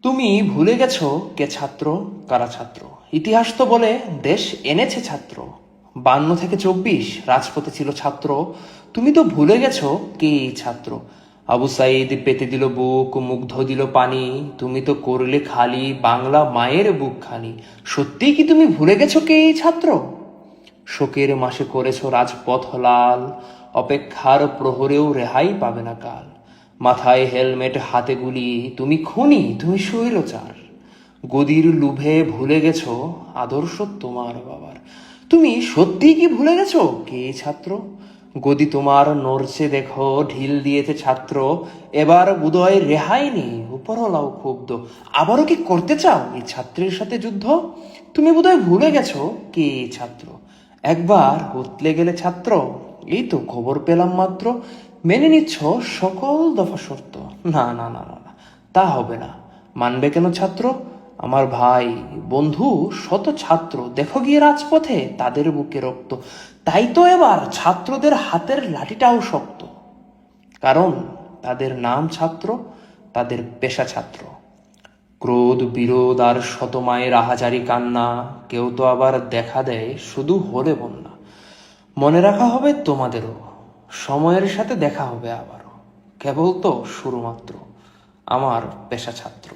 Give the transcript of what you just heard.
তুমি ভুলে গেছো কে ছাত্র, কারা ছাত্র। ইতিহাস তো বলে দেশ এনেছে ছাত্র। 52 থেকে 24 রাজপথে ছিল ছাত্র। তুমি তো ভুলে গেছো কে এই ছাত্র। আবু সাইদ পেতে দিল বুক, মুগ্ধ দিল পানি। তুমি তো করলে খালি বাংলা মায়ের বুক খানি। সত্যিই কি তুমি ভুলে গেছো কে এই ছাত্র। শোকের মাসে করেছো রাজপথ লাল, অপেক্ষার প্রহরেও রেহাই পাবে না কাল। মাথায় হেলমেট, হাতে গুলি, তুমি খুনি, তুমি শৈলচার। গদির লুভে ভুলে গেছো আদর্শ তোমার বাবার। তুমি সত্যিই কি ভুলে গেছো কে এই ছাত্র। গদি তোমার নড়ছে দেখো, ঢিল দিয়েছে ছাত্র। এবার বোধহয় রেহাই নেই, উপরওয়ালাও ক্ষুব্ধ। আবারও কি করতে চাও এই ছাত্রের সাথে যুদ্ধ। তুমি বোধহয় ভুলে গেছো কে এই ছাত্র। একবার উতলে গেলে ছাত্র, এই তো খবর পেলাম মাত্র, মেনে নিচ্ছ সকল দফা শর্ত। না না না না না, তা হবে না। মানবে কেন ছাত্র। আমার ভাই, বন্ধু, শত ছাত্র দেখো গিয়ে রাজপথে, তাদের বুকে রক্ত। তাই তো এবার ছাত্রদের হাতের লাঠিটাও শক্ত। কারণ তাদের নাম ছাত্র, তাদের পেশা ছাত্র। ক্রোধ, বিরোধ আর শত মায়ের আহাজারি কান্না, কেউ তো আবার দেখা দেয় শুধু হলে বন্যা। মনে রাখা হবে তোমাদেরও, সময়ের সাথে দেখা হবে আবারও। কেবল তো শুরু মাত্র, আমার পেশা ছাত্র।